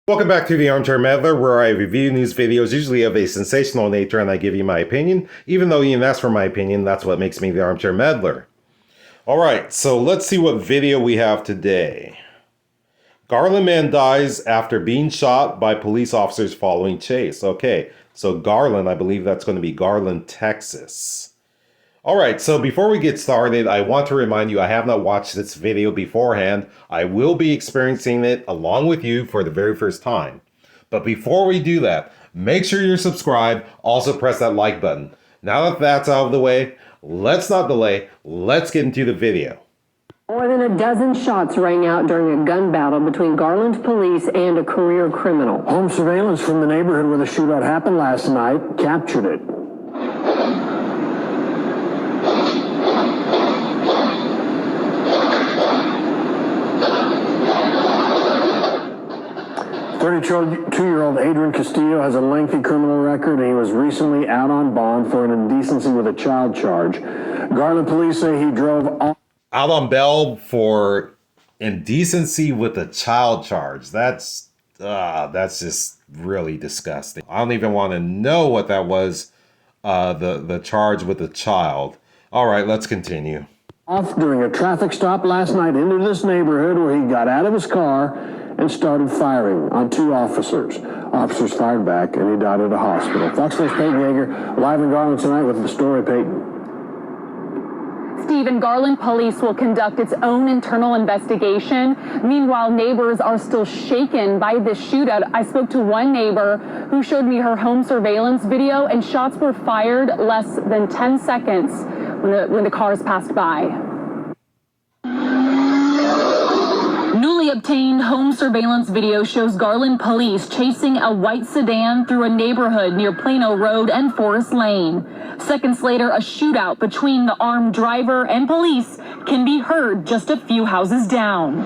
Welcome back to the Armchair Meddler, where I review news videos, usually of a sensational nature, and I give you my opinion. Even though you didn't ask for my opinion, that's what makes me the Armchair Meddler. Alright, so let's see what video we have today. Garland man dies after being shot by police officers following chase. Okay, so Garland, I believe that's going to be Garland, Texas. Alright, so before we get started, I want to remind you I have not watched this video beforehand. I will be experiencing it along with you for the very first time. But before we do that, make sure you're subscribed. Also press that like button. Now that that's out of the way, let's not delay. Let's get into the video. More than a dozen shots rang out during a gun battle between Garland police and a career criminal. Home surveillance from the neighborhood where the shootout happened last night captured it. 32-year-old Adrian Castillo has a lengthy criminal record, and he was recently out on bond for an indecency with a child charge. Garland police say he drove out on bail for indecency with a child charge. That's just really disgusting. I don't even want to know what that was, the charge with the child. All right, let's continue. Off during a traffic stop last night into this neighborhood where he got out of his car and started firing on two officers. Officers fired back and he died at a hospital. Fox News' Peyton Yeager, live in Garland tonight with the story, Peyton. Stephen, Garland police will conduct its own internal investigation. Meanwhile, neighbors are still shaken by this shootout. I spoke to one neighbor who showed me her home surveillance video, and shots were fired less than 10 seconds when the cars passed by. Newly obtained home surveillance video shows Garland police chasing a white sedan through a neighborhood near Plano Road and Forest Lane. Seconds later, a shootout between the armed driver and police can be heard just a few houses down.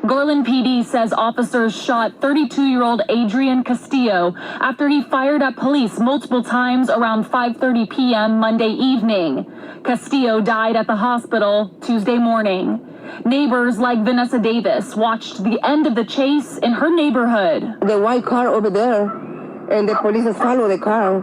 Garland PD says officers shot 32-year-old Adrian Castillo after he fired at police multiple times around 5:30 p.m. Monday evening. Castillo died at the hospital Tuesday morning. Neighbors like Vanessa Davis watched the end of the chase in her neighborhood. The white car over there, and the police follow the car.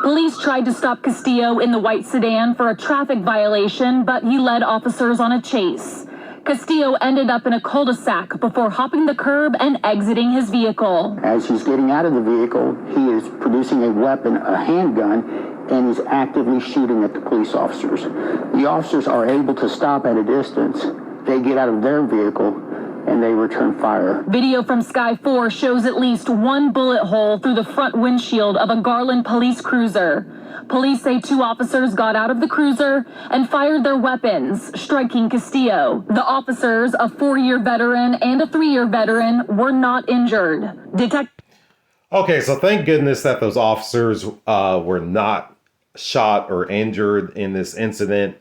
Police tried to stop Castillo in the white sedan for a traffic violation, but he led officers on a chase. Castillo ended up in a cul-de-sac before hopping the curb and exiting his vehicle. As he's getting out of the vehicle, he is producing a weapon, a handgun, and he's actively shooting at the police officers. The officers are able to stop at a distance. They get out of their vehicle and they return fire. Video from Sky 4 shows at least one bullet hole through the front windshield of a Garland police cruiser. Police say two officers got out of the cruiser and fired their weapons, striking Castillo. The officers, a 4-year veteran and a 3-year veteran, were not injured. Okay, so thank goodness that those officers were not shot or injured in this incident.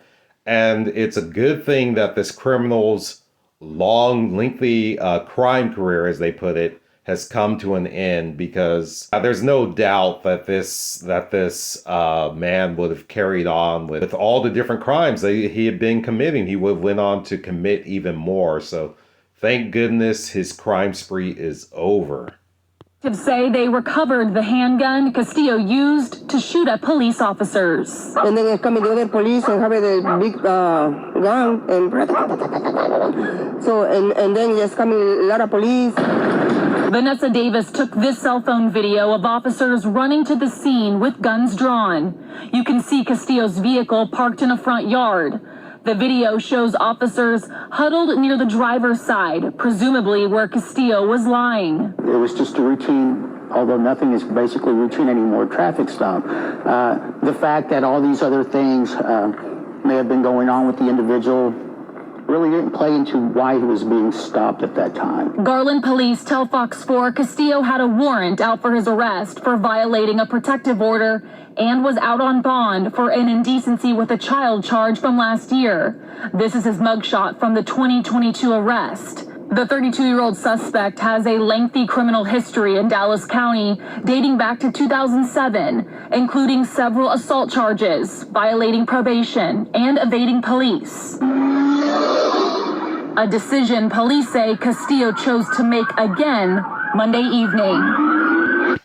And it's a good thing that this criminal's long, lengthy crime career, as they put it, has come to an end, because there's no doubt that this man would have carried on with all the different crimes that he had been committing. He would have went on to commit even more. So thank goodness his crime spree is over. Say they recovered the handgun Castillo used to shoot at police officers. And then it's coming the other police and have a big gun and so and then there's coming a lot of police. Vanessa Davis took this cell phone video of officers running to the scene with guns drawn. You can see Castillo's vehicle parked in a front yard. The video shows officers huddled near the driver's side, presumably where Castillo was lying. It was just a routine, although nothing is basically routine anymore, traffic stop. The fact that all these other things may have been going on with the individual really didn't play into why he was being stopped at that time. Garland police tell Fox 4 Castillo had a warrant out for his arrest for violating a protective order and was out on bond for an indecency with a child charge from last year. This is his mugshot from the 2022 arrest. The 32-year-old suspect has a lengthy criminal history in Dallas County dating back to 2007, including several assault charges, violating probation, and evading police. A decision police say Castillo chose to make again Monday evening.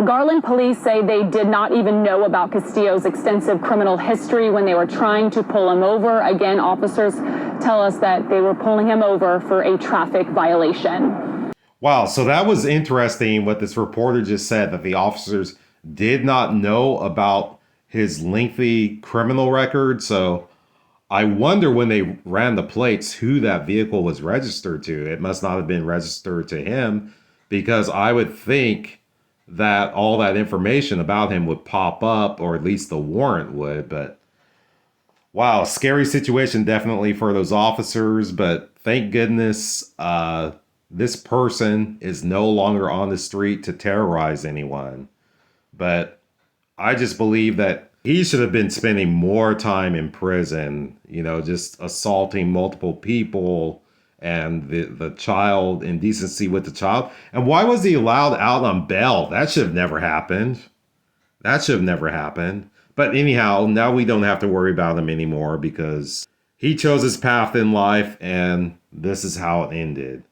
Garland police say they did not even know about Castillo's extensive criminal history when they were trying to pull him over. Again, officers tell us that they were pulling him over for a traffic violation. Wow, so that was interesting what this reporter just said, that the officers did not know about his lengthy criminal record. So I wonder when they ran the plates who that vehicle was registered to. It must not have been registered to him, because I would think that all that information about him would pop up, or at least the warrant would. But wow, scary situation definitely for those officers. But thank goodness this person is no longer on the street to terrorize anyone. But I just believe that he should have been spending more time in prison, you know, just assaulting multiple people, and the child, indecency with the child. And why was he allowed out on bail? That should have never happened. That should have never happened. But anyhow, now we don't have to worry about him anymore, because he chose his path in life, and this is how it ended.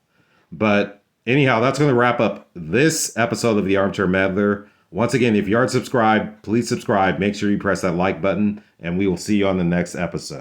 But anyhow, that's going to wrap up this episode of the Armchair Meddler. Once again, if you aren't subscribed, please subscribe. Make sure you press that like button, and we will see you on the next episode.